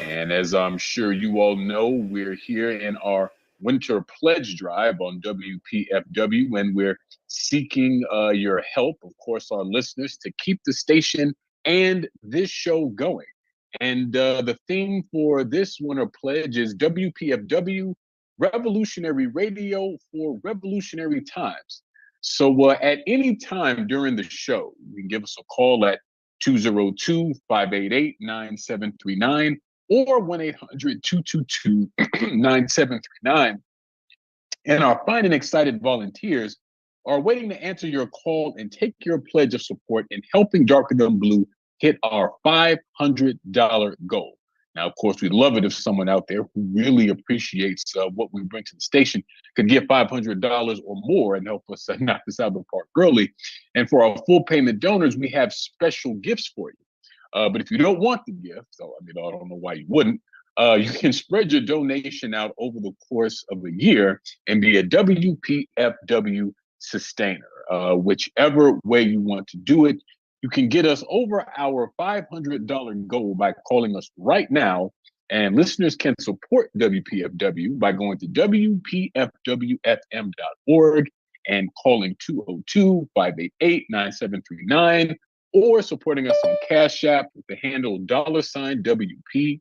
And as I'm sure you all know, we're here in our winter pledge drive on WPFW, and we're seeking your help, of course, our listeners, to keep the station and this show going. And the theme for this winter pledge is WPFW, Revolutionary Radio for Revolutionary Times. So at any time during the show, you can give us a call at 202-588-9739 or 1-800-222-9739. And our fine and excited volunteers are waiting to answer your call and take your pledge of support in helping Darker Than Blue hit our $500 goal. Now, of course, we'd love it if someone out there who really appreciates what we bring to the station could give $500 or more and help us knock this out of the park early. And for our full payment donors, we have special gifts for you. But if you don't want the gift, so I don't know why you wouldn't, you can spread your donation out over the course of a year and be a WPFW sustainer. Whichever way you want to do it, you can get us over our $500 goal by calling us right now. And listeners can support WPFW by going to WPFWFM.org and calling 202-588-9739 or supporting us on Cash App with the handle $WPFW.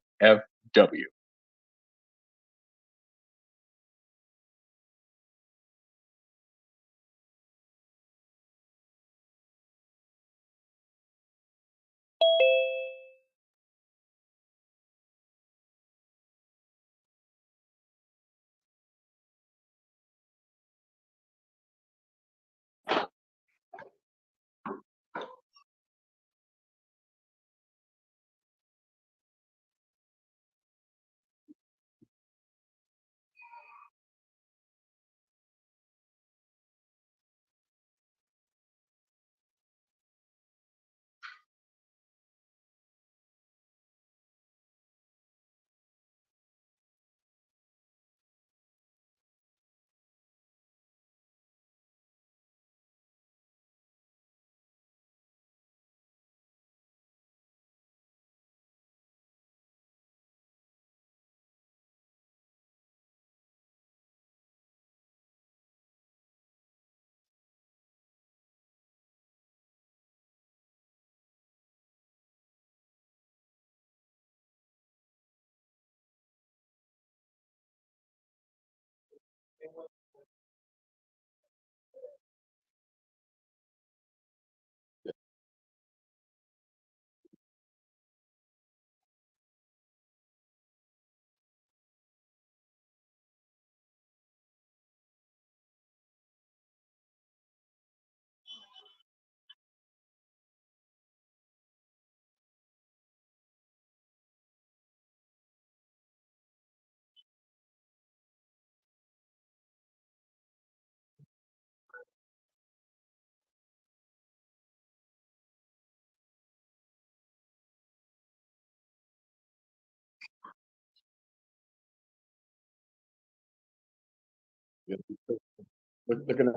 Looking at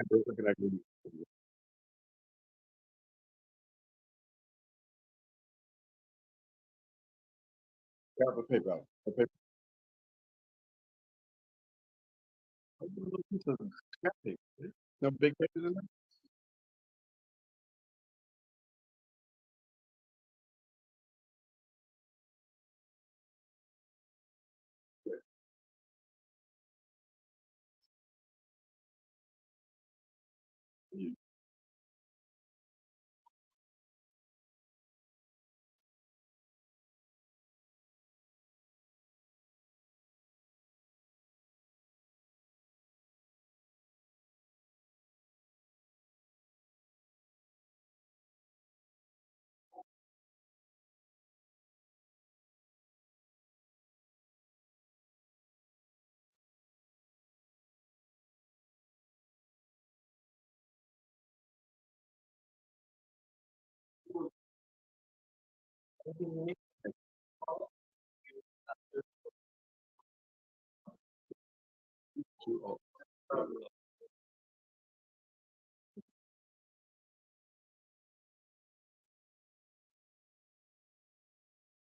you. Grab a paper. A paper. A little piece of scrap paper. No big papers in there?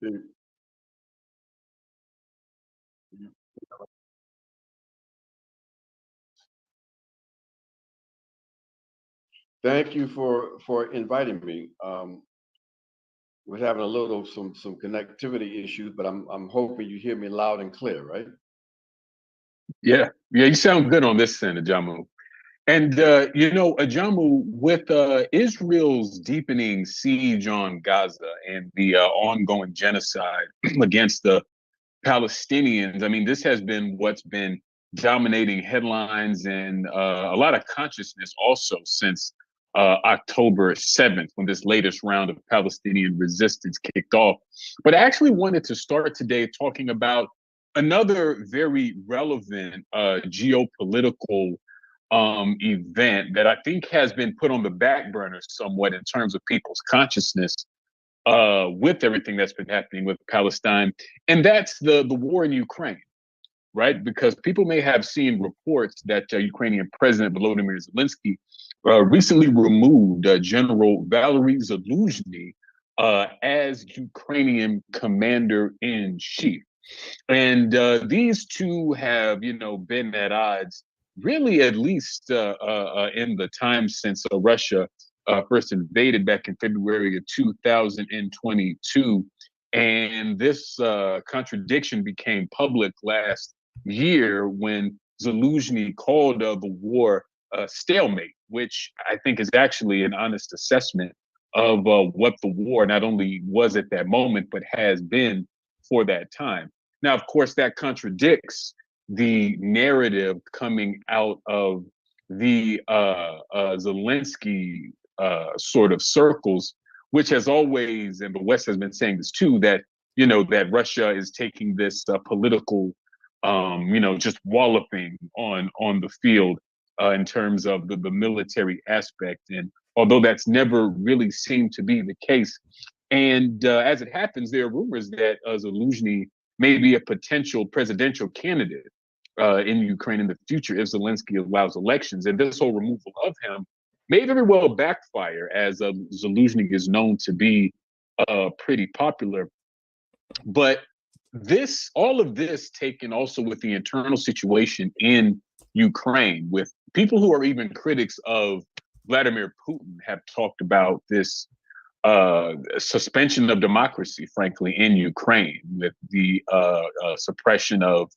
Yeah. Thank you for inviting me. We're having a little some connectivity issues, but I'm hoping you hear me loud and clear, right? Yeah, you sound good on this end, Ajamu. And Ajamu, with Israel's deepening siege on Gaza and the ongoing genocide against the Palestinians, I mean, this has been what's been dominating headlines and a lot of consciousness also since October 7th, when this latest round of Palestinian resistance kicked off. But I actually wanted to start today talking about another very relevant geopolitical event that I think has been put on the back burner somewhat in terms of people's consciousness with everything that's been happening with Palestine, and that's the war in Ukraine, right? Because people may have seen reports that Ukrainian President Volodymyr Zelensky recently removed General Valery Zaluzhny as Ukrainian commander in chief. And these two have, been at odds really at least in the time since Russia first invaded back in February of 2022. And this contradiction became public last year when Zaluzhny called the war stalemate, which I think is actually an honest assessment of what the war not only was at that moment, but has been for that time. Now, of course, that contradicts the narrative coming out of the Zelensky sort of circles, which has always, and the West has been saying this too, that that Russia is taking this political, just walloping on the field in terms of the military aspect, and although that's never really seemed to be the case, and as it happens, there are rumors that Zaluzhny may be a potential presidential candidate in Ukraine in the future if Zelensky allows elections. And this whole removal of him may very well backfire, as Zaluzhny is known to be pretty popular. But all of this taken also with the internal situation in Ukraine, with people who are even critics of Vladimir Putin have talked about this suspension of democracy, frankly, in Ukraine, with the suppression of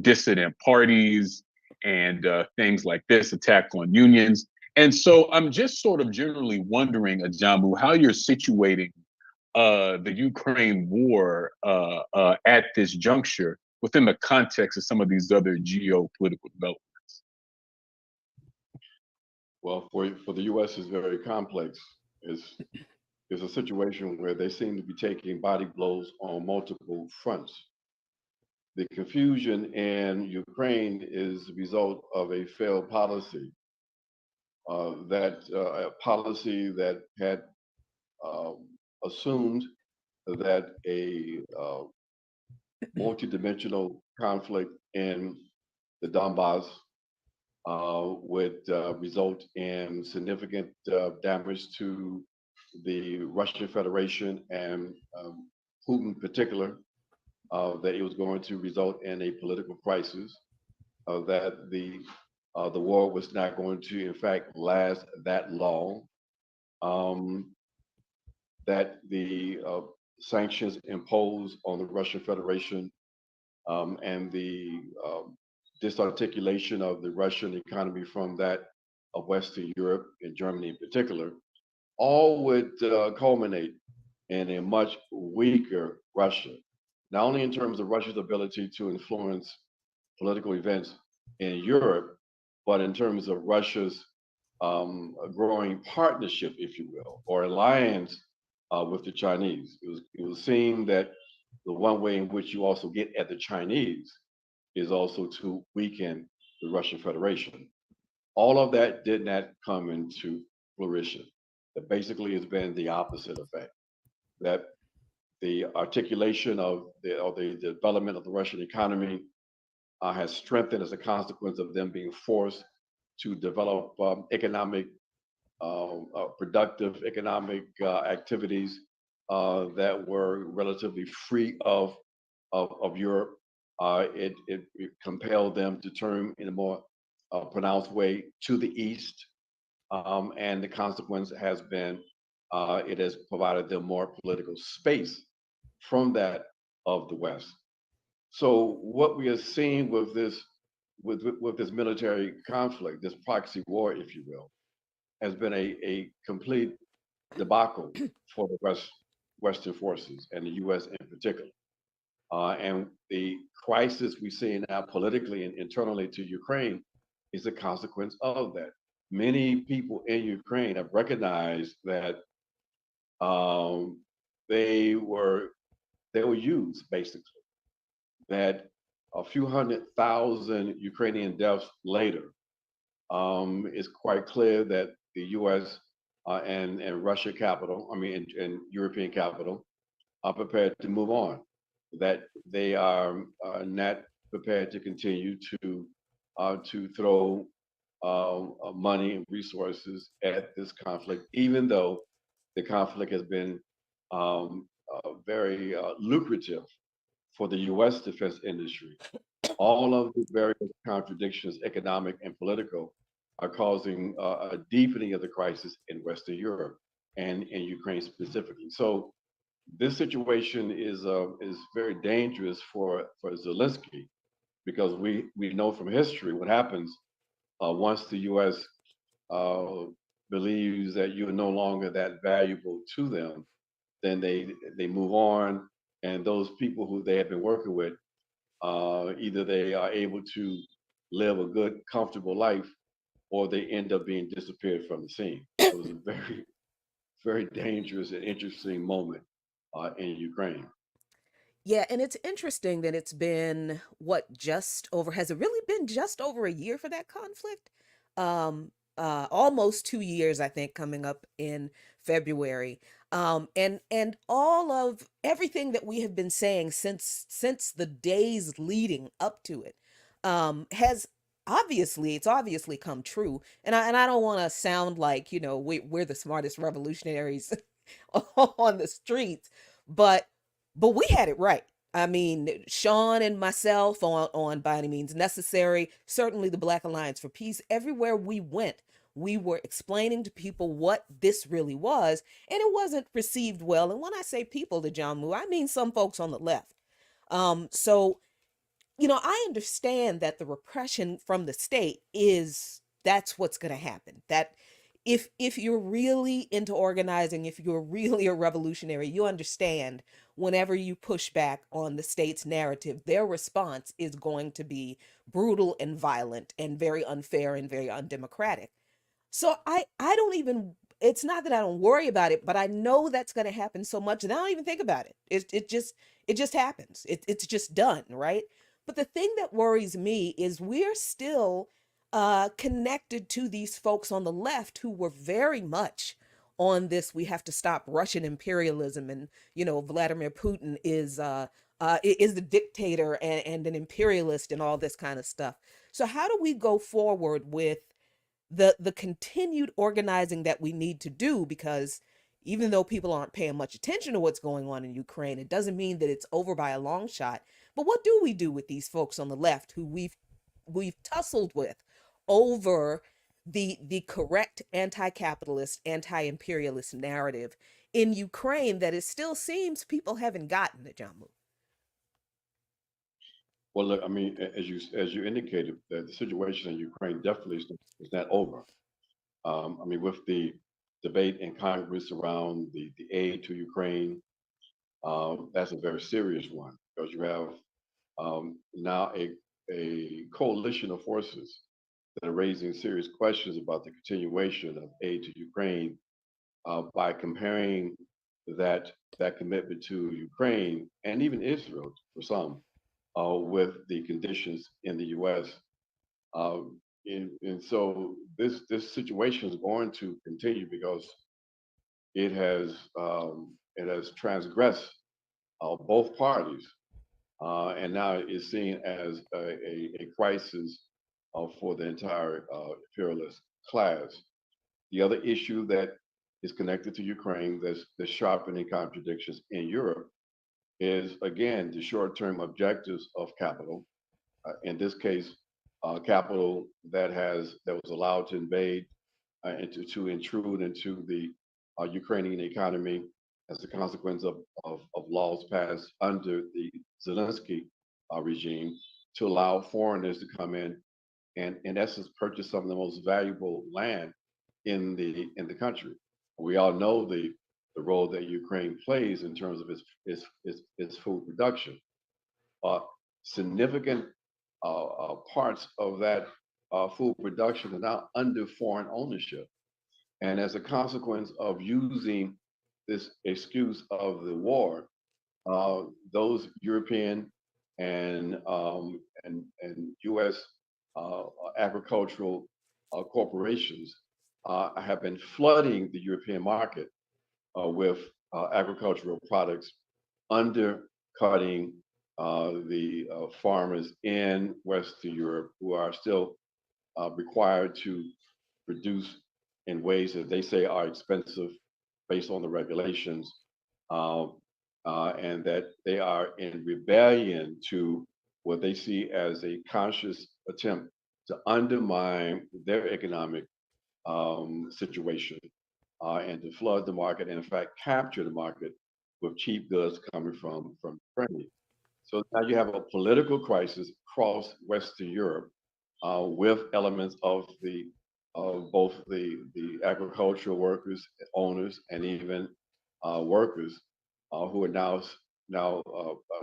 dissident parties and things like this, attack on unions. And so I'm just sort of generally wondering, Ajamu, how you're situating the Ukraine war at this juncture within the context of some of these other geopolitical developments. Well, for the U.S. is very complex. Is a situation where they seem to be taking body blows on multiple fronts. The confusion in Ukraine is the result of a failed policy. A policy that had assumed that a multidimensional conflict in the Donbass would result in significant damage to the Russian Federation and Putin in particular, that it was going to result in a political crisis, that the war was not going to, in fact, last that long, that the sanctions imposed on the Russian Federation and the disarticulation of the Russian economy from that of Western Europe and Germany in particular, all would culminate in a much weaker Russia, not only in terms of Russia's ability to influence political events in Europe, but in terms of Russia's growing partnership, if you will, or alliance with the Chinese. It was seen that the one way in which you also get at the Chinese is also to weaken the Russian Federation. All of that did not come into fruition. That basically has been the opposite effect. That the articulation of the development of the Russian economy has strengthened as a consequence of them being forced to develop productive economic activities that were relatively free of Europe. It compelled them to turn in a more pronounced way to the east, And the consequence has been it has provided them more political space from that of the West. So what we are seeing with this with this military conflict, this proxy war, if you will, has been a complete debacle for the Western forces and the U.S. in particular. And the crisis we see now politically and internally to Ukraine is a consequence of that. Many people in Ukraine have recognized that um, they were they were used basically. That a few 100,000 Ukrainian deaths later, it's quite clear that the U.S. And Russia capital, and European capital, are prepared to move on. That they are not prepared to continue to throw money and resources at this conflict, even though the conflict has been very lucrative for the U.S. defense industry. All of the various contradictions, economic and political, are causing a deepening of the crisis in Western Europe and in Ukraine specifically. So this situation is very dangerous for Zelensky because we know from history what happens once the U.S. Uh, believes that you're no longer that valuable to them, then they move on, and those people who they have been working with, either they are able to live a good, comfortable life, or they end up being disappeared from the scene. So it's a very, very dangerous and interesting moment in Ukraine. Yeah, and it's interesting that it's been what just over has it really been just over a year for that conflict? Almost 2 years, I think, coming up in February. And all of everything that we have been saying since the days leading up to it, has it's obviously come true. And I don't want to sound like, we're the smartest revolutionaries on the streets, but we had it right. I mean, Sean and myself on By Any Means Necessary, certainly the Black Alliance for Peace, everywhere we went, we were explaining to people what this really was, and it wasn't received well. And when I say people, to John Moo, I mean some folks on the left. So I understand that the repression from the state that's what's going to happen. That if you're really into organizing, if you're really a revolutionary, you understand whenever you push back on the state's narrative, their response is going to be brutal and violent and very unfair and very undemocratic. So I don't even, it's not that I don't worry about it, but I know that's going to happen so much that I don't even think about it. It just happens. It's just done, right? But the thing that worries me is we're still connected to these folks on the left who were very much on this. We have to stop Russian imperialism, and Vladimir Putin is the dictator and an imperialist and all this kind of stuff. So how do we go forward with the continued organizing that we need to do? Because even though people aren't paying much attention to what's going on in Ukraine, it doesn't mean that it's over by a long shot. But what do we do with these folks on the left who we've tussled with over the correct anti-capitalist, anti-imperialist narrative in Ukraine that it still seems people haven't gotten it, John? Well, look, as you indicated, the situation in Ukraine definitely is not over. With the debate in Congress around the aid to Ukraine, that's a very serious one because you have now a coalition of forces that are raising serious questions about the continuation of aid to Ukraine by comparing that commitment to Ukraine and even Israel for some with the conditions in the U.S. And so this situation is going to continue because it has transgressed both parties, and now is seen as a crisis for the entire imperialist class. The other issue that is connected to Ukraine, there's the sharpening contradictions in Europe, is again the short-term objectives of capital. In this case, capital that was allowed to invade and to intrude into the Ukrainian economy as a consequence of laws passed under the Zelensky regime to allow foreigners to come in essence, purchase some of the most valuable land in the country. We all know the role that Ukraine plays in terms of its food production. Significant parts of that food production are now under foreign ownership. And as a consequence of using this excuse of the war, those European and U.S. Agricultural corporations have been flooding the European market with agricultural products, undercutting the farmers in Western Europe who are still required to produce in ways that they say are expensive based on the regulations, and that they are in rebellion to what they see as a conscious attempt to undermine their economic situation and to flood the market and in fact capture the market with cheap goods coming from Ukraine. So now you have a political crisis across Western Europe with elements of both the agricultural workers, owners, and even workers who are now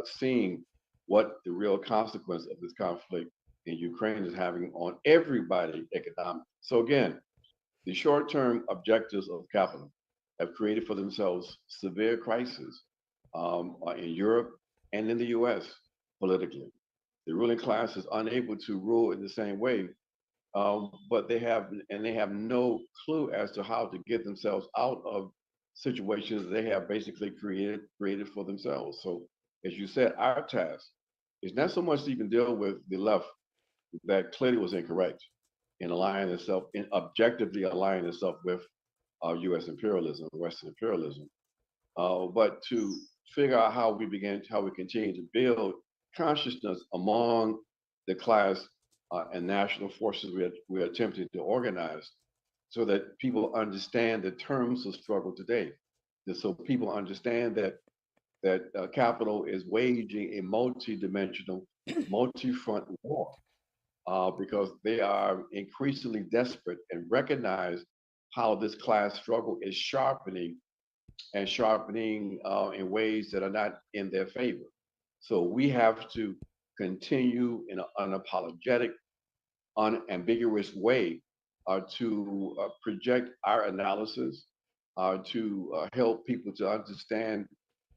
seeing what the real consequence of this conflict in Ukraine is having on everybody economically. So again, the short-term objectives of capital have created for themselves severe crises in Europe and in the US politically. The ruling class is unable to rule in the same way, but they have no clue as to how to get themselves out of situations they have basically created for themselves. So as you said, our task is not so much to even deal with the left that clearly was incorrect in objectively aligning itself with U.S. imperialism, Western imperialism, but to figure out how we continue to build consciousness among the class and national forces we're attempting to organize, so that people understand the terms of struggle today, and so people understand that capital is waging a multi-dimensional, multi-front war. Because they are increasingly desperate and recognize how this class struggle is sharpening in ways that are not in their favor. So we have to continue in an unapologetic, unambiguous way to project our analysis, to help people to understand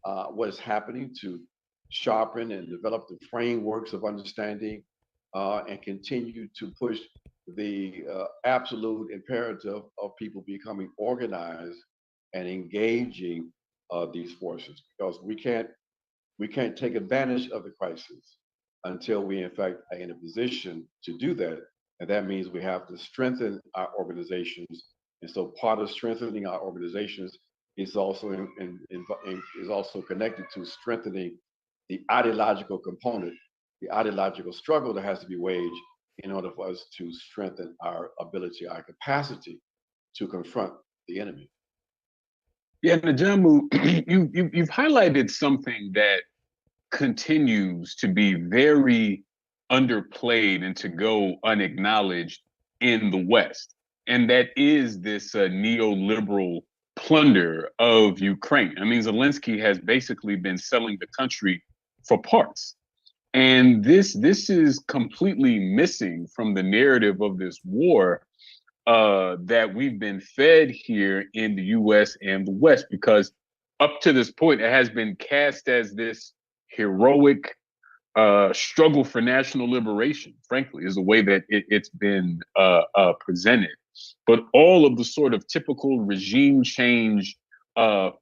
what is happening, to sharpen and develop the frameworks of understanding, and continue to push the absolute imperative of people becoming organized and engaging these forces, because we can't take advantage of the crisis until we in fact are in a position to do that, and that means we have to strengthen our organizations. And so part of strengthening our organizations is also is also connected to strengthening the ideological component, the ideological struggle that has to be waged in order for us to strengthen our ability, our capacity to confront the enemy. Yeah, Ajamu, you've highlighted something that continues to be very underplayed and to go unacknowledged in the West, and that is this neoliberal plunder of Ukraine. I mean, Zelensky has basically been selling the country for parts. And this is completely missing from the narrative of this war that we've been fed here in the U.S. and the West, because up to this point, it has been cast as this heroic struggle for national liberation, frankly, is the way that it's been presented. But all of the sort of typical regime change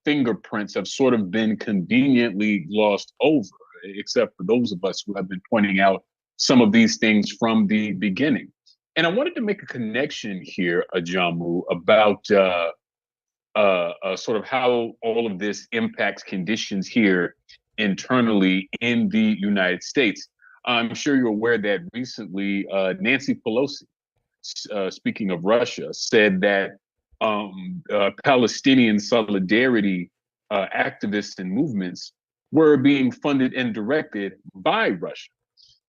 fingerprints have sort of been conveniently glossed over, except for those of us who have been pointing out some of these things from the beginning. And I wanted to make a connection here, Ajamu, about sort of how all of this impacts conditions here internally in the United States. I'm sure you're aware that recently Nancy Pelosi speaking of Russia, said that Palestinian solidarity activists and movements were being funded and directed by Russia.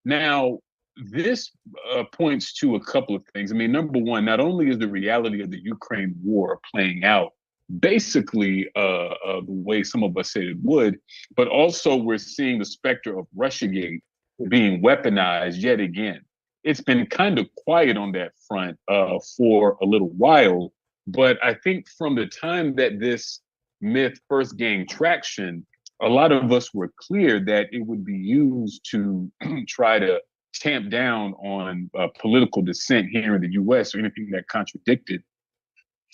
Now, this points to a couple of things. I mean, number one, not only is the reality of the Ukraine war playing out basically the way some of us said it would, but also we're seeing the specter of Russiagate being weaponized yet again. It's been kind of quiet on that front for a little while, but I think from the time that this myth first gained traction, a lot of us were clear that it would be used to try to tamp down on political dissent here in the US or anything that contradicted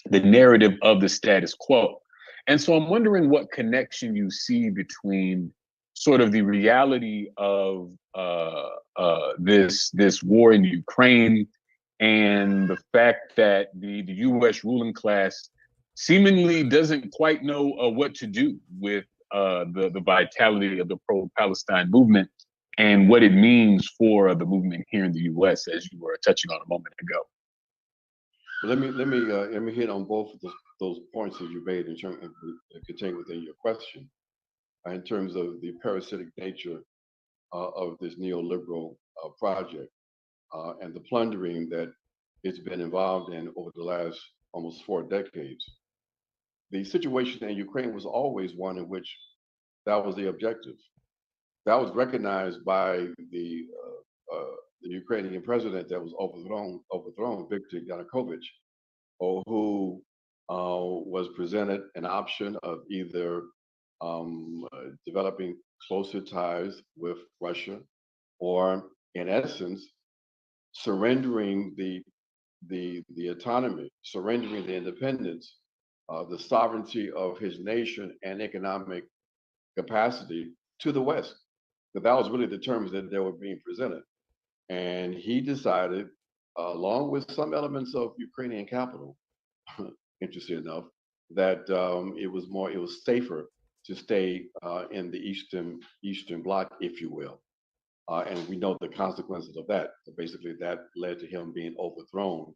the narrative of the status quo. And so I'm wondering what connection you see between sort of the reality of this war in Ukraine and the fact that the U.S. ruling class seemingly doesn't quite know what to do with the vitality of the pro-Palestine movement and what it means for the movement here in the U.S., as you were touching on a moment ago. Let me hit on both of those points that you made in terms of contained within your question, in terms of the parasitic nature of this neoliberal project and the plundering that it's been involved in over the last almost 4 decades. The situation in Ukraine was always one in which that was the objective. That was recognized by the Ukrainian president that was overthrown, Viktor Yanukovych, who was presented an option of either developing closer ties with Russia, or in essence, surrendering the autonomy, surrendering the independence, the sovereignty of his nation and economic capacity to the West. But that was really the terms that they were being presented. And he decided, along with some elements of Ukrainian capital, interesting enough, that it was safer to stay in the Eastern Bloc, if you will. And we know the consequences of that. So basically, that led to him being overthrown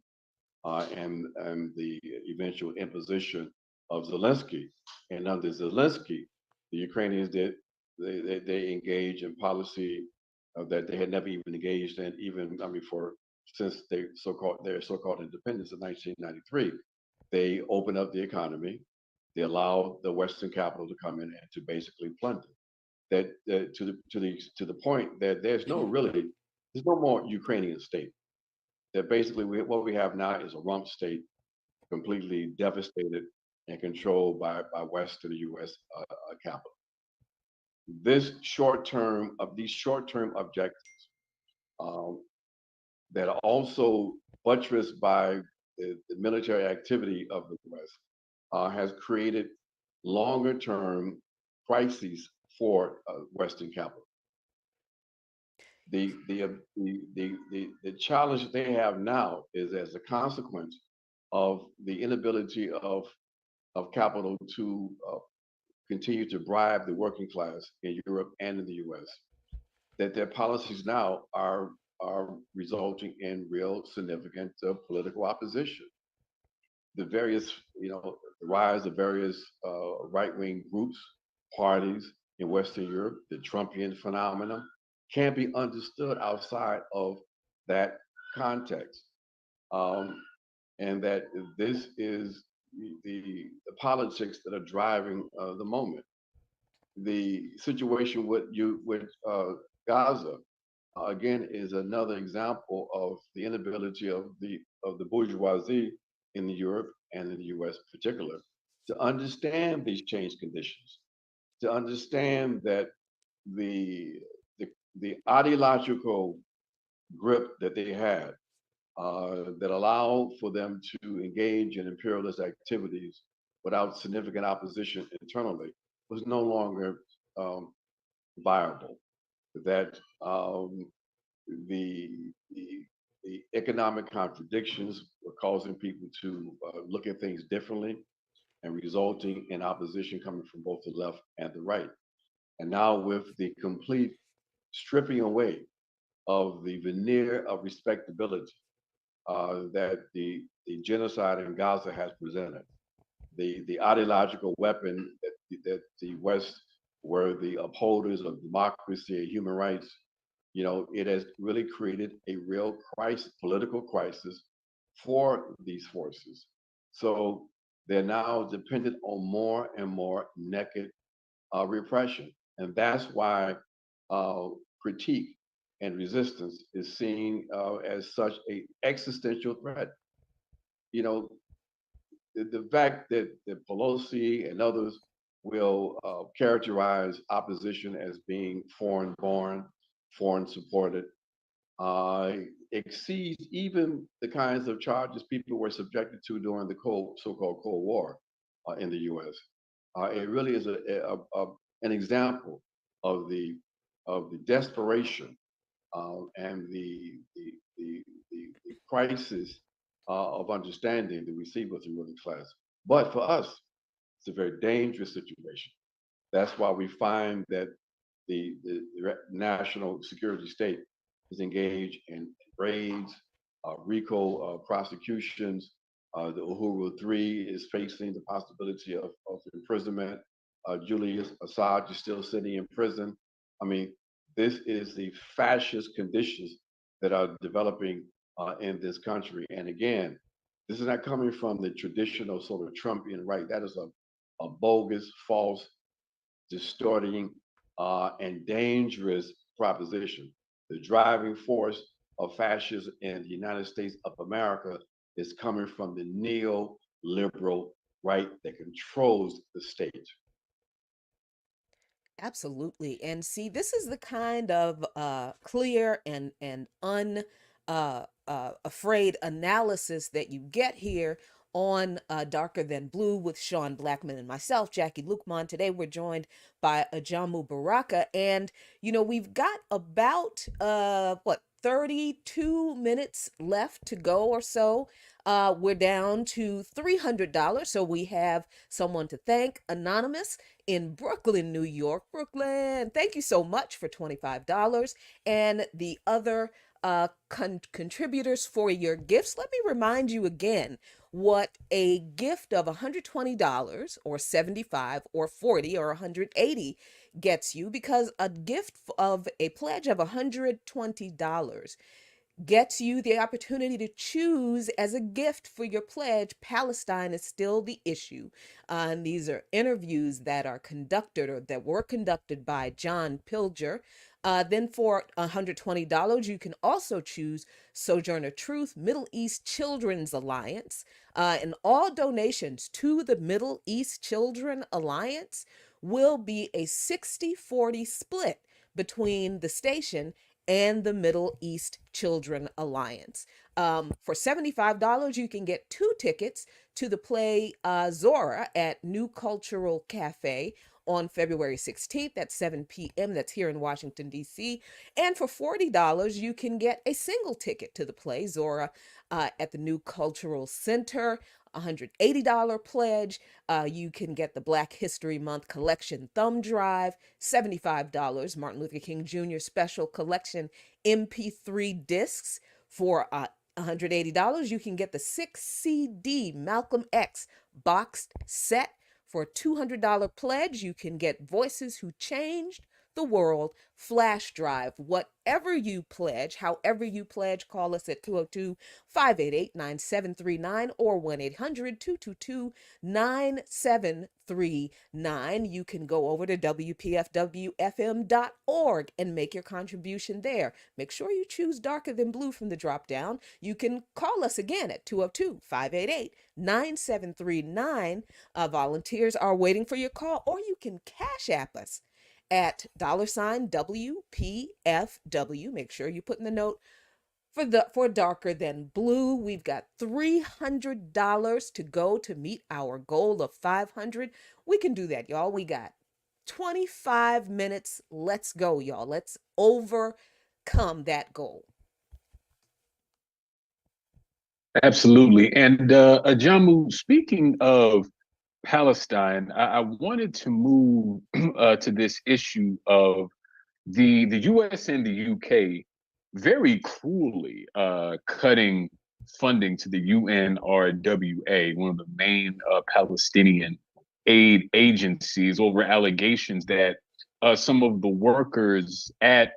and the eventual imposition of Zelensky. And under Zelensky, the Ukrainians they engaged in policy that they had never even engaged in, since their so-called independence in 1993. They opened up the economy. They allowed the Western capital to come in and to basically plunder. That to the point that there's no more Ukrainian state. That basically what we have now is a rump state, completely devastated and controlled by Western U.S. capital. These short-term objectives that are also buttressed by the military activity of the West has created longer-term crises for Western capital. The challenge that they have now is as a consequence of the inability of capital to continue to bribe the working class in Europe and in the U.S. That their policies now are resulting in real significant political opposition. The rise of various right-wing groups, parties in Western Europe, the Trumpian phenomenon, can't be understood outside of that context. And that this is the politics that are driving the moment. The situation with Gaza, again, is another example of the inability of the bourgeoisie in Europe and in the U.S. in particular to understand these change conditions, to understand that the ideological grip that they had that allowed for them to engage in imperialist activities without significant opposition internally was no longer viable. That the economic contradictions were causing people to look at things differently and resulting in opposition coming from both the left and the right. And now with the complete stripping away of the veneer of respectability that the genocide in Gaza has presented. The ideological weapon that the West were the upholders of democracy and human rights, it has really created a real crisis, political crisis for these forces. So they're now dependent on more and more naked repression. And that's why critique and resistance is seen as such a existential threat. You know, the fact that Pelosi and others will characterize opposition as being foreign born, foreign supported, uh, exceeds even the kinds of charges people were subjected to during the so-called Cold War in the U.S. It really is an example of the desperation and the crisis of understanding that we see with the ruling class. But for us, it's a very dangerous situation. That's why we find that the national security state is engaged in raids, RICO prosecutions. The Uhuru 3 is facing the possibility of imprisonment. Julius Assad is still sitting in prison. I mean, this is the fascist conditions that are developing in this country. And again, this is not coming from the traditional sort of Trumpian right. That is a bogus, false, distorting, and dangerous proposition. The driving force of fascism in the United States of America is coming from the neoliberal right that controls the state. Absolutely. And see, this is the kind of clear and afraid analysis that you get here on Darker Than Blue with Sean Blackmon and myself, Jacquie Luqman. Today we're joined by Ajamu Baraka. And, we've got about, 32 minutes left to go or so. We're down to $300. So we have someone to thank, Anonymous in Brooklyn, New York. Brooklyn, thank you so much for $25. And the other contributors for your gifts. Let me remind you again what a gift of $120 or $75 or $40 or $180 gets you, because a gift of a pledge of $120 gets you the opportunity to choose as a gift for your pledge. Palestine is still the issue. And these are interviews that are conducted or that were conducted by John Pilger. Then for $120, you can also choose Sojourner Truth, Middle East Children's Alliance. And all donations to the Middle East Children Alliance will be a 60-40 split between the station and the Middle East Children Alliance. For $75, you can get 2 tickets to the play Zora at New Cultural Cafe on February 16th at 7 p.m. That's here in Washington, D.C. And for $40, you can get a single ticket to the play Zora at the New Cultural Center. $180 pledge. You can get the Black History Month collection thumb drive, $75 Martin Luther King Jr. Special Collection MP3 discs. For $180, you can get the 6 CD Malcolm X boxed set. For a $200 pledge, you can get Voices Who Changed the World flash drive. Whatever you pledge, however you pledge, call us at 202-588-9739 or 1-800-222-9739. You can go over to WPFWFM.org and make your contribution there. Make sure you choose Darker Than Blue from the drop down. You can call us again at 202-588-9739. Volunteers are waiting for your call, or you can Cash App us at $WPFW. Make sure you put in the note for Darker Than Blue. We've got $300 to go to meet our goal of $500. We can do that, y'all. We got 25 minutes. Let's go, y'all. Let's overcome that goal. Absolutely. And Ajamu, speaking of Palestine, I wanted to move to this issue of the U.S. and the U.K. very cruelly cutting funding to the UNRWA, one of the main Palestinian aid agencies, over allegations that some of the workers at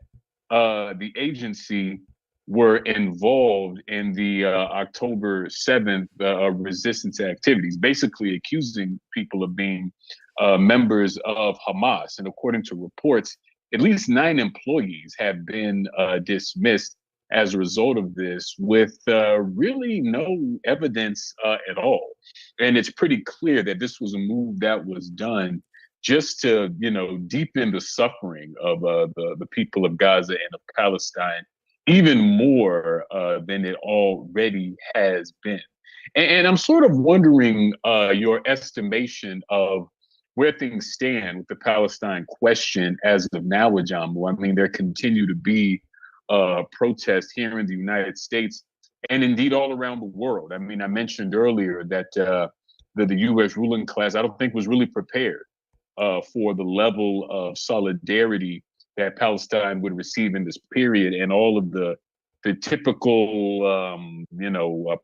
the agency were involved in the October 7th resistance activities, basically accusing people of being members of Hamas. And according to reports, at least 9 employees have been dismissed as a result of this, with really no evidence at all. And it's pretty clear that this was a move that was done just to, deepen the suffering of the people of Gaza and of Palestine even more than it already has been. And I'm sort of wondering your estimation of where things stand with the Palestine question as of now, Ajamu. I mean, there continue to be protests here in the United States and indeed all around the world. I mean, I mentioned earlier that the U.S. ruling class, I don't think, was really prepared for the level of solidarity that Palestine would receive in this period, and all of the typical,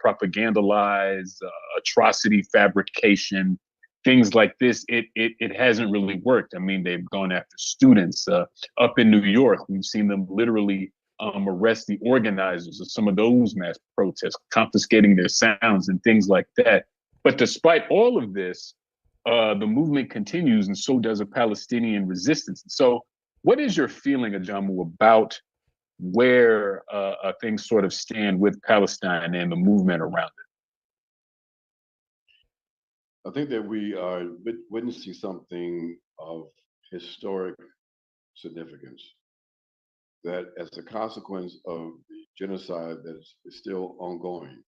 propagandalized atrocity fabrication, things like this. It hasn't really worked. I mean, they've gone after students up in New York. We've seen them literally arrest the organizers of some of those mass protests, confiscating their sounds and things like that. But despite all of this, the movement continues, and so does a Palestinian resistance. So, what is your feeling, Ajamu, about where things sort of stand with Palestine and the movement around I think that we are witnessing something of historic significance, that as a consequence of the genocide that is still ongoing,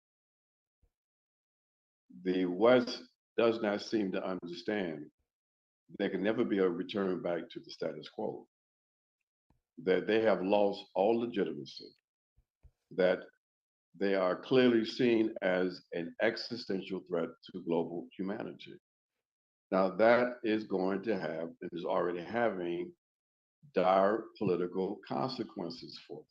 the West does not seem to understand there can never be a return back to the status quo, that they have lost all legitimacy, that they are clearly seen as an existential threat to global humanity. Now, that is going to have, it is already having dire political consequences for them.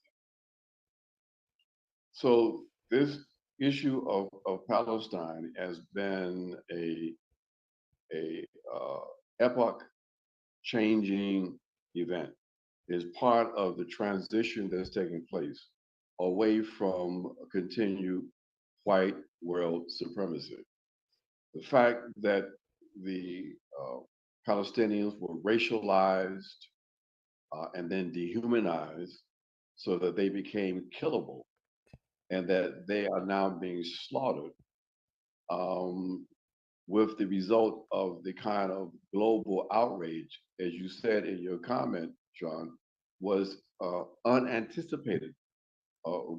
So, this issue of Palestine has been a epoch changing event, is part of the transition that's taking place away from continued white world supremacy. The fact that the Palestinians were racialized and then dehumanized so that they became killable and that they are now being slaughtered, with the result of the kind of global outrage, as you said in your comment, John, was unanticipated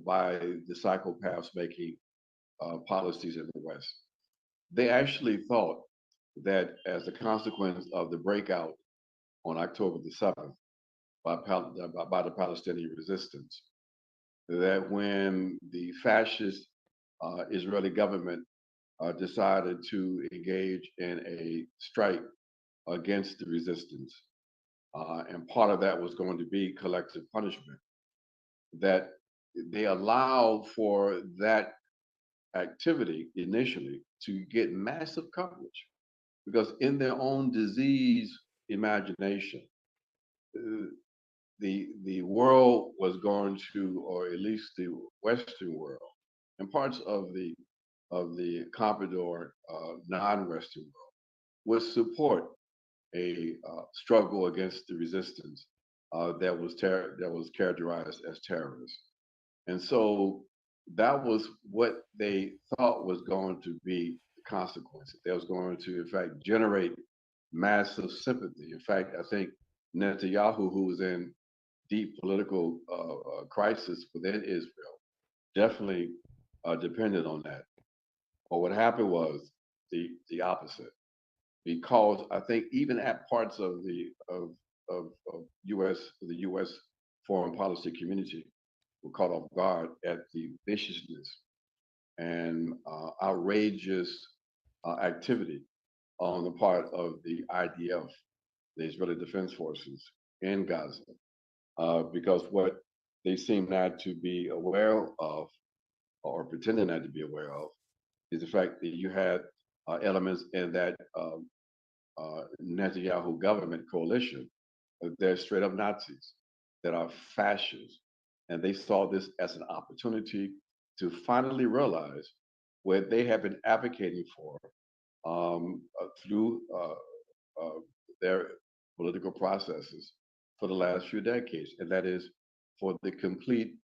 by the psychopaths making policies in the West. They actually thought that as a consequence of the breakout on October the 7th by the Palestinian resistance, that when the fascist Israeli government decided to engage in a strike against the resistance, and part of that was going to be collective punishment, that they allowed for that activity initially to get massive coverage because in their own disease imagination, the world was going to, or at least the Western world and parts of the Comprador non-Western world would support a struggle against the resistance that was characterized as terrorism. And so that was what they thought was going to be the consequence. That was going to, in fact, generate massive sympathy. In fact, I think Netanyahu, who was in deep political crisis within Israel, definitely depended on that. But what happened was the opposite, because I think even at parts of of the U.S. foreign policy community were caught off guard at the viciousness and outrageous activity on the part of the IDF, the Israeli Defense Forces in Gaza, because what they seem not to be aware of or pretending not to be aware of, is the fact that you had elements in that Netanyahu government coalition. They're straight up Nazis that are fascists. And they saw this as an opportunity to finally realize what they have been advocating for through their political processes for the last few decades, and that is for the complete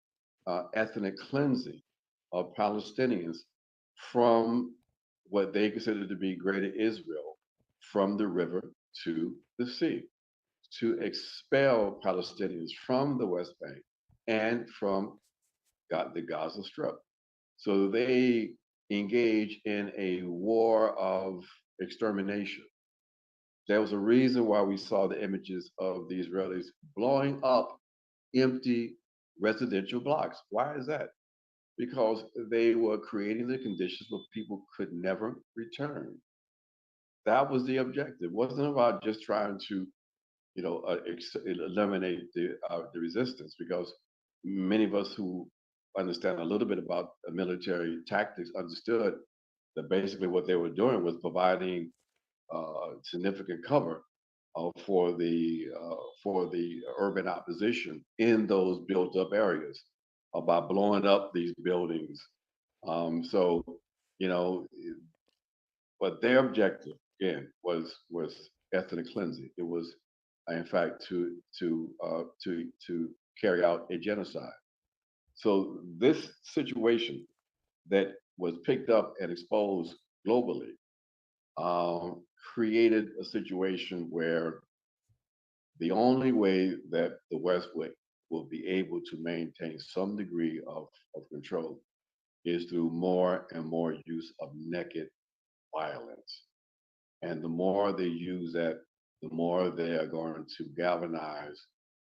ethnic cleansing of Palestinians from what they consider to be Greater Israel, from the river to the sea, to expel Palestinians from the West Bank and from the Gaza Strip. So they engage in a war of extermination. There was a reason why we saw the images of the Israelis blowing up empty residential blocks. Why is that? Because they were creating the conditions where people could never return. That was the objective. It wasn't about just trying to, eliminate the resistance, because many of us who understand a little bit about military tactics understood that basically what they were doing was providing significant cover for the urban opposition in those built up areas by blowing up these buildings. So, you know, but their objective again was ethnic cleansing. It was, in fact, to carry out a genocide. So this situation that was picked up and exposed globally um, created a situation where the only way that the West will be able to maintain some degree of control is through more and more use of naked violence. And the more they use that, the more they are going to galvanize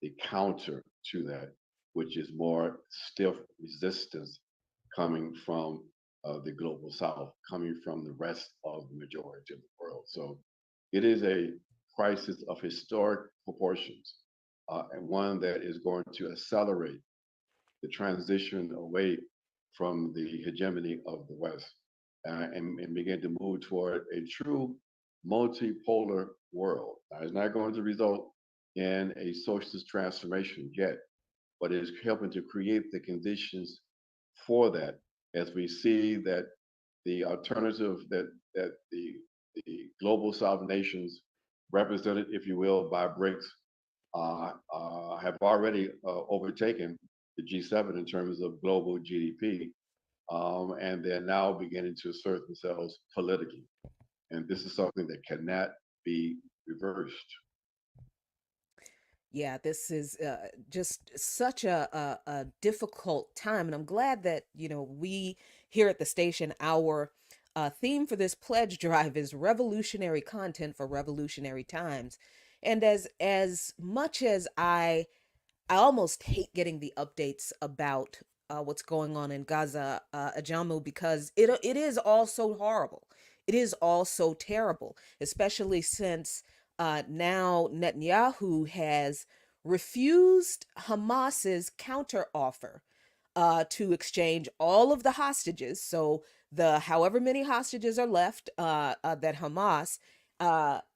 the counter to that, which is more stiff resistance coming from the global south, coming from the rest of the majority of the world. So it is a crisis of historic proportions, and one that is going to accelerate the transition away from the hegemony of the West, and begin to move toward a true multipolar world. Now, it's not going to result in a socialist transformation yet, but it is helping to create the conditions for that, as we see that the alternative that the global South nations, represented, if you will, by BRICS, have already overtaken the G7 in terms of global GDP, and they're now beginning to assert themselves politically. And this is something that cannot be reversed. Yeah, this is just such a difficult time. And I'm glad that, we here at the station, our theme for this pledge drive is revolutionary content for revolutionary times. And as much as I almost hate getting the updates about what's going on in Gaza, Ajamu, because it is all so horrible. It is all so terrible, especially since now Netanyahu has refused Hamas's counteroffer to exchange all of the hostages. So the however many hostages are left that Hamas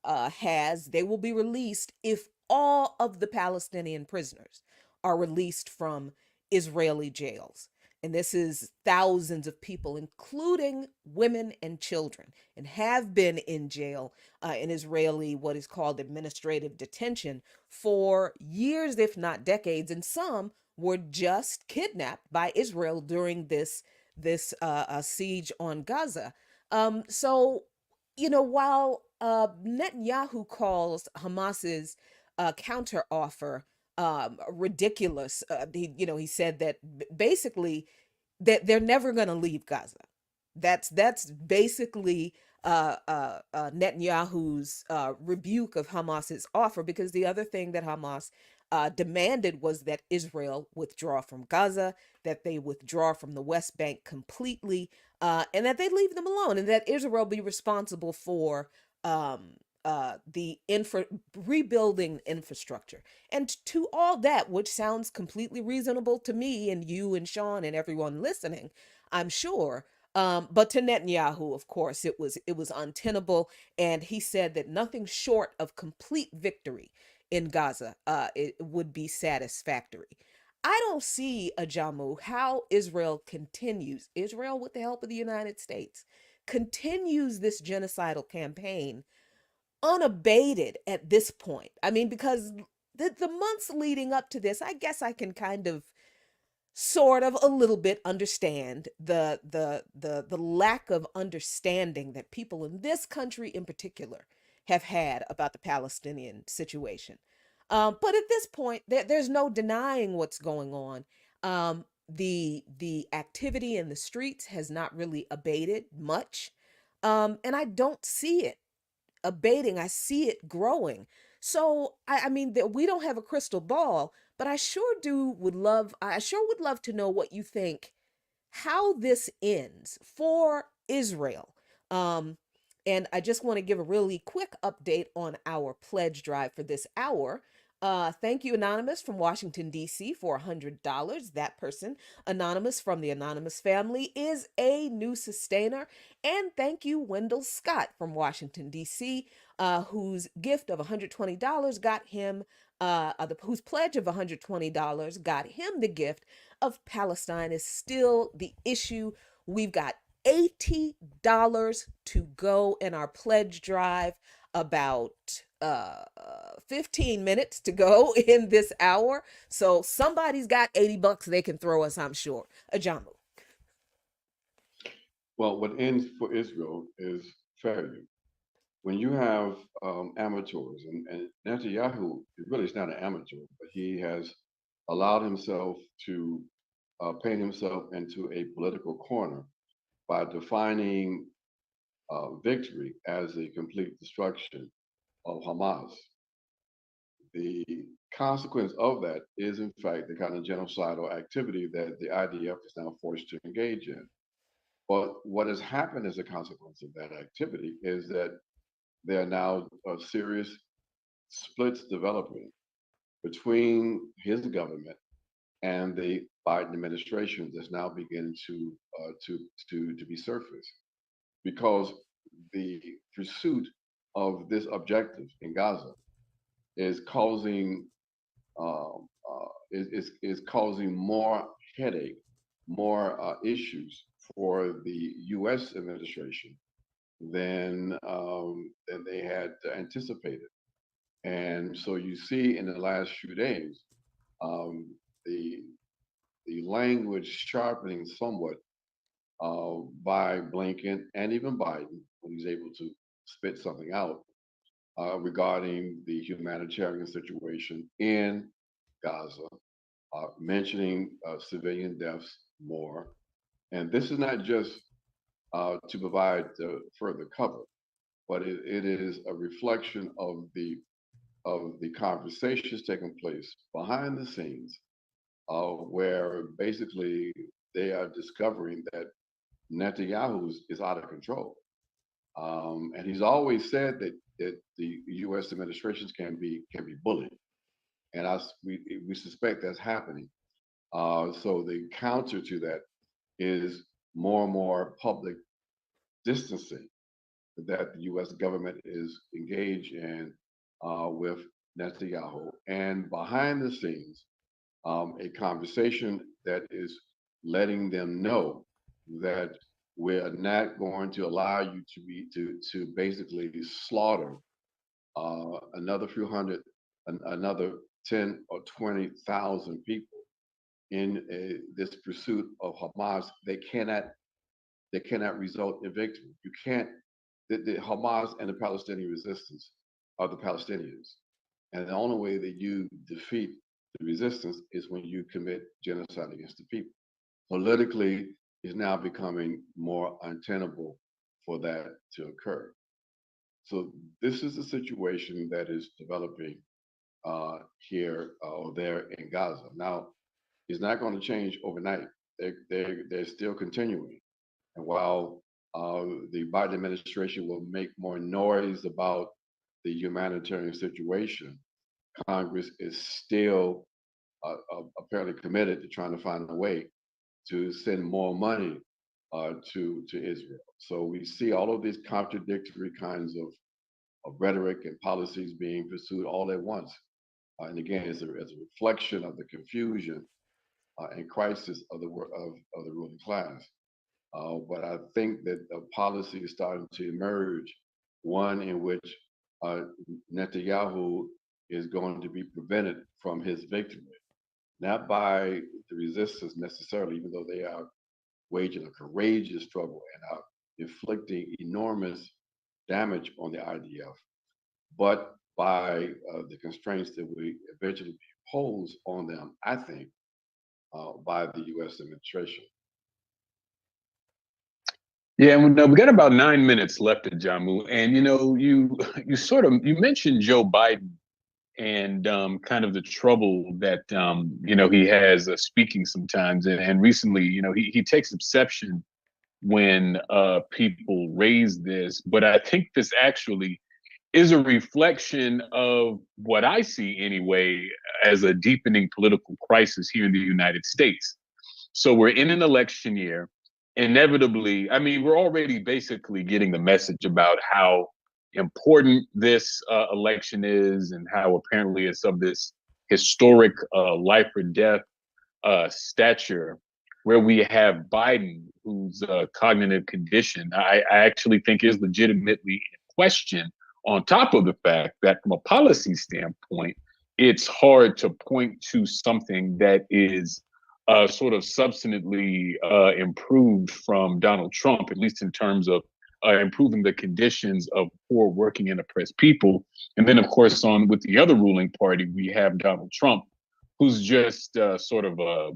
has, they will be released if all of the Palestinian prisoners are released from Israeli jails. And this is thousands of people, including women and children, and have been in jail in Israeli, what is called administrative detention, for years, if not decades. And some were just kidnapped by Israel during this siege on Gaza. So, while Netanyahu calls Hamas's counteroffer ridiculous, he said that basically that they're never going to leave Gaza. That's basically Netanyahu's rebuke of Hamas's offer, because the other thing that Hamas demanded was that Israel withdraw from Gaza, that they withdraw from the West Bank completely, and that they leave them alone, and that Israel be responsible for rebuilding infrastructure, and to all that, which sounds completely reasonable to me and you and Sean and everyone listening, I'm sure. But to Netanyahu, of course, it was untenable, and he said that nothing short of complete victory in Gaza it would be satisfactory. I don't see, Ajamu, how Israel with the help of the United States, continues this genocidal campaign unabated at this point. I mean, because the months leading up to this, I guess I can kind of sort of a little bit understand the lack of understanding that people in this country in particular have had about the Palestinian situation. But at this point, there's no denying what's going on. The activity in the streets has not really abated much, and I don't see it abating. I see it growing. So I mean that we don't have a crystal ball, but I sure would love to know what you think, how this ends for Israel. Um, and I just want to give a really quick update on our pledge drive for this hour. Thank you, Anonymous from Washington, D.C., for $100. That person, Anonymous from the Anonymous family, is a new sustainer. And thank you, Wendell Scott from Washington, D.C., whose gift of $120 got him, whose pledge of $120 got him the gift of Palestine is still the issue. We've got $80 to go in our pledge drive, about 15 minutes to go in this hour. So somebody's got $80 they can throw us, I'm sure. Ajamu. Well, what ends for Israel is failure. When you have amateurs, and Netanyahu really is not an amateur, but he has allowed himself to paint himself into a political corner by defining victory as a complete destruction of Hamas. The consequence of that is, in fact, the kind of genocidal activity that the IDF is now forced to engage in. But what has happened as a consequence of that activity is that there are now serious splits developing between his government and the Biden administration that's now beginning to be surfaced, because the pursuit of this objective in Gaza is causing is causing more headache, more issues for the U.S. administration than they had anticipated. And so you see in the last few days um, the the language sharpening somewhat by Blinken and even Biden when he's able to spit something out regarding the humanitarian situation in Gaza, mentioning civilian deaths more. And this is not just to provide further cover, but it is a reflection of the conversations taking place behind the scenes, where basically they are discovering that Netanyahu is out of control. And he's always said that the U.S. administrations can be bullied, and we suspect that's happening. So the counter to that is more and more public distancing that the U.S. government is engaged in with Netanyahu, and behind the scenes, a conversation that is letting them know that we're not going to allow you to basically slaughter another few hundred, another 10 or 20,000 people in this pursuit of Hamas. They cannot result in victory. You can't. The Hamas and the Palestinian resistance are the Palestinians, and the only way that you defeat the resistance is when you commit genocide against the people. Politically, is now becoming more untenable for that to occur. So this is a situation that is developing here or there in Gaza. Now, it's not going to change overnight. They're still continuing. And while the Biden administration will make more noise about the humanitarian situation, Congress is still apparently committed to trying to find a way to send more money to Israel. So we see all of these contradictory kinds of rhetoric and policies being pursued all at once. And again, as a reflection of the confusion and crisis of the ruling class. But I think that a policy is starting to emerge, one in which Netanyahu is going to be prevented from his victory, not by the resistance necessarily, even though they are waging a courageous struggle and are inflicting enormous damage on the IDF, but by the constraints that will eventually be imposed on them, I think, by the U.S. administration. Yeah, we got about 9 minutes left, Ajamu, and you mentioned Joe Biden and kind of the trouble that he has speaking sometimes, and recently, he takes exception when people raise this, but I think this actually is a reflection of what I see anyway as a deepening political crisis here in the United States. So we're in an election year. Inevitably, I mean, we're already basically getting the message about how important this election is and how apparently it's of this historic life or death stature, where we have Biden, whose cognitive condition I actually think is legitimately in question, on top of the fact that from a policy standpoint, it's hard to point to something that is sort of substantively improved from Donald Trump, at least in terms of improving the conditions of poor working and oppressed people. And then, of course, on with the other ruling party, we have Donald Trump, who's just sort of a,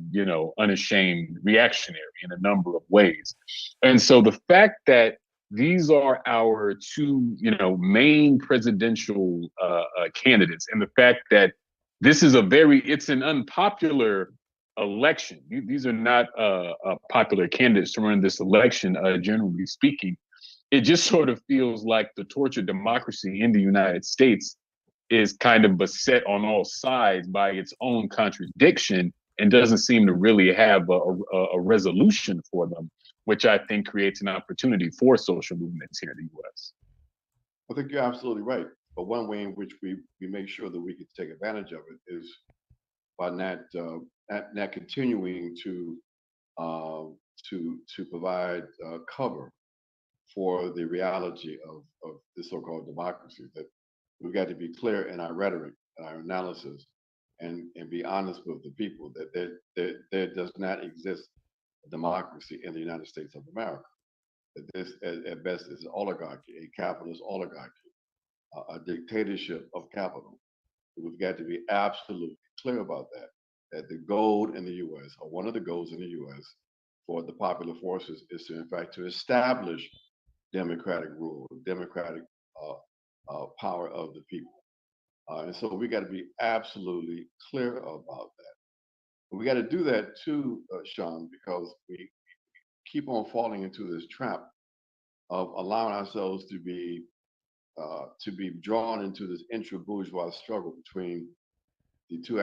unashamed reactionary in a number of ways. And so the fact that these are our two, main presidential candidates, and the fact that this is it's an unpopular election. These are not popular candidates to run this election, generally speaking. It just sort of feels like the tortured democracy in the United States is kind of beset on all sides by its own contradiction and doesn't seem to really have a resolution for them, which I think creates an opportunity for social movements here in the U.S. I think you're absolutely right. But one way in which we make sure that we can take advantage of it is by not continuing to provide cover for the reality of the so-called democracy. That we've got to be clear in our rhetoric, our analysis, and be honest with the people that there does not exist a democracy in the United States of America. That this, at best, is an oligarchy, a capitalist oligarchy, a dictatorship of capital. We've got to be absolutely clear about that. That the goal in the U.S., or one of the goals in the U.S. for the popular forces, is to, in fact, to establish democratic rule, democratic power of the people. And so we got to be absolutely clear about that. We got to do that too, Sean, because we keep on falling into this trap of allowing ourselves to be drawn into this intra-bourgeois struggle between the two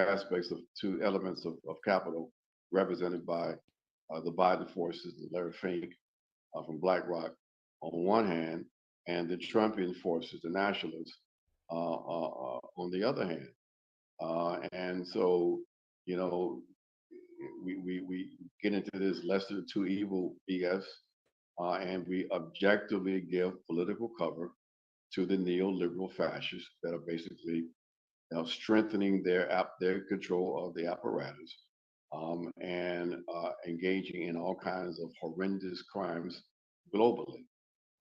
elements of capital represented by the Biden forces, the Larry Fink from BlackRock on one hand, and the Trumpian forces, the nationalists, on the other hand. And so, we get into this lesser of two evil BS, and we objectively give political cover to the neoliberal fascists that are basically strengthening their control of the apparatus, and engaging in all kinds of horrendous crimes globally,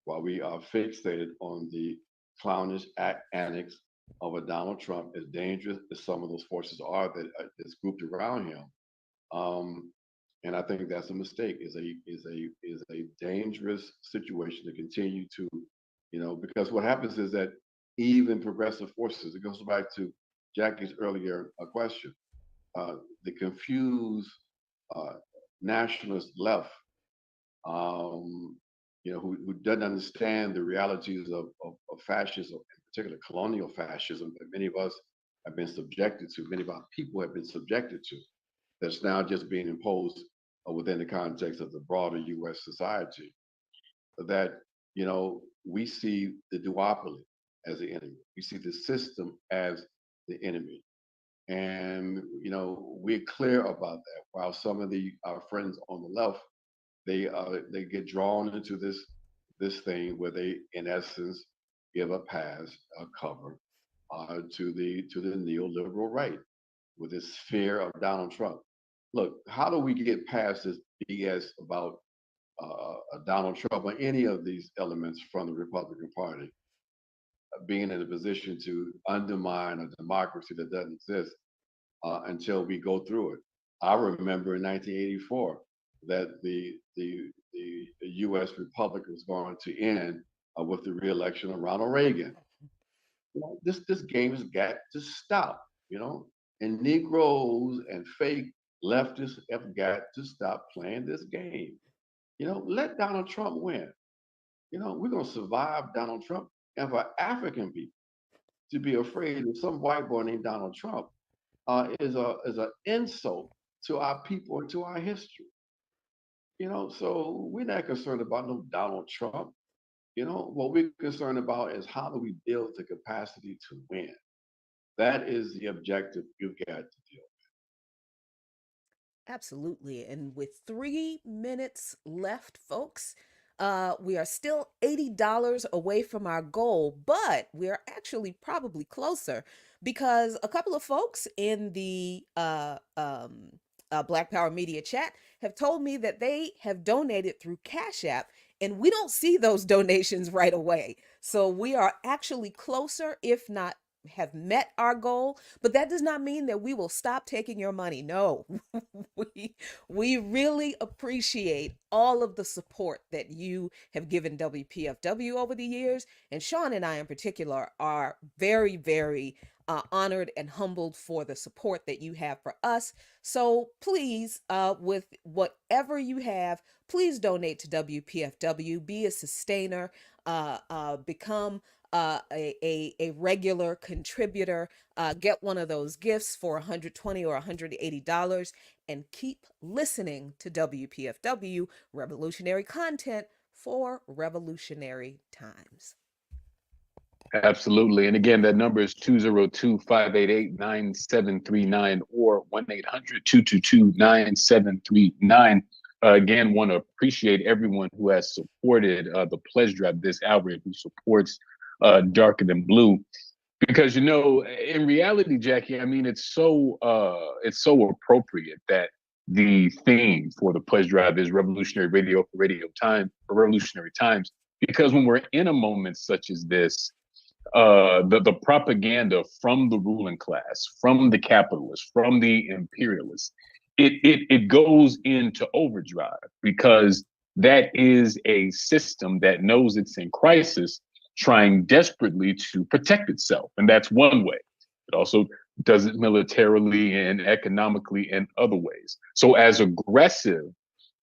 while we are fixated on the clownish antics of a Donald Trump, as dangerous as some of those forces are that is grouped around him. And I think that's a mistake. Is a dangerous situation to continue to, because what happens is that even progressive forces, it goes back to Jackie's earlier question, the confused nationalist left, who doesn't understand the realities of fascism in particular colonial fascism that many of us have been subjected to, many of our people have been subjected to, that's now just being imposed within the context of the broader U.S. society, that, we see the duopoly as the enemy. We see the system as the enemy. And, we're clear about that. While some of our friends on the left, they get drawn into this thing where they, in essence, give a pass, a cover to the neoliberal right with this fear of Donald Trump. Look, how do we get past this BS about Donald Trump or any of these elements from the Republican Party being in a position to undermine a democracy that doesn't exist until we go through it? I remember in 1984 that the U.S. Republic was going to end with the re-election of Ronald Reagan. This game has got to stop, and Negroes and fake leftists have got to stop playing this game. Let Donald Trump win. We're going to survive Donald Trump. And for African people to be afraid of some white boy named Donald Trump is an insult to our people and to our history. So we're not concerned about no Donald Trump. What we're concerned about is how do we build the capacity to win. That is the objective you've got to deal with. Absolutely. And with 3 minutes left, folks, we are still $80 away from our goal, but we're actually probably closer because a couple of folks in the Black Power Media chat have told me that they have donated through Cash App, and we don't see those donations right away. So we are actually closer, if not have met our goal, but that does not mean that we will stop taking your money. No, we really appreciate all of the support that you have given WPFW over the years. And Sean and I in particular are very, very honored and humbled for the support that you have for us. So please, with whatever you have, please donate to WPFW, be a sustainer, become a regular contributor, get one of those gifts for $120 or $180, and keep listening to WPFW, revolutionary content for revolutionary times. Absolutely. And again, that number is 202-588-9739 or 1-800-222-9739. Again, want to appreciate everyone who has supported the Pledge Drive this hour, who supports Darker Than Blue. Because, in reality, Jackie, I mean, it's so appropriate that the theme for the Pledge Drive is revolutionary radio for revolutionary times. Because when we're in a moment such as this, the propaganda from the ruling class, from the capitalists, from the imperialists, it goes into overdrive, because that is a system that knows it's in crisis, trying desperately to protect itself. And that's one way. It also does it militarily and economically and other ways. So as aggressive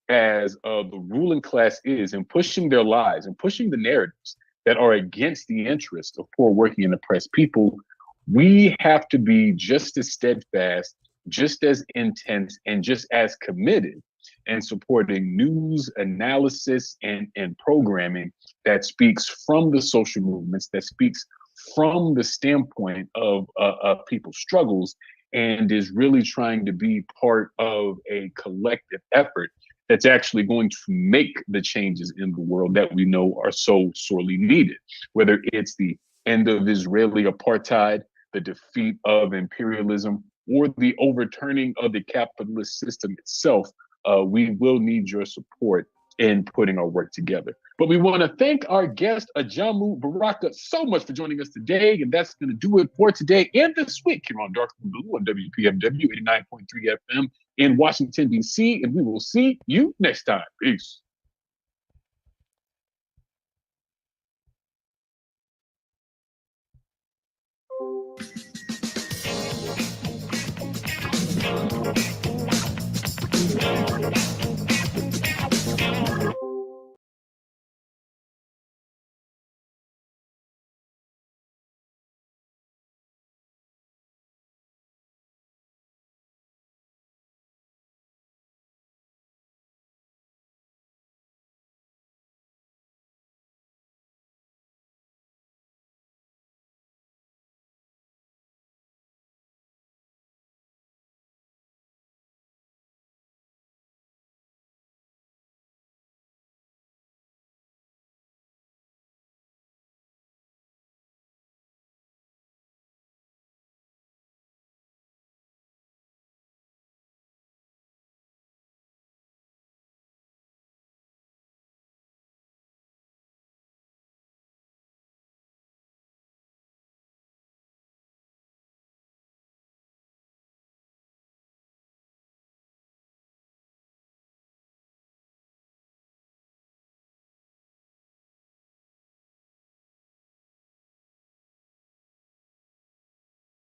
as the ruling class is in pushing their lies and pushing the narratives that are against the interests of poor, working, and oppressed people, we have to be just as steadfast, just as intense, and just as committed in supporting news, analysis, and programming that speaks from the social movements, that speaks from the standpoint of people's struggles, and is really trying to be part of a collective effort that's actually going to make the changes in the world that we know are so sorely needed, whether it's the end of Israeli apartheid, the defeat of imperialism, or the overturning of the capitalist system itself. We will need your support in putting our work together. But we want to thank our guest, Ajamu Baraka, so much for joining us today. And that's going to do it for today and this week here on Darker Than Blue on WPFW 89.3 FM in Washington, D.C. And we will see you next time. Peace.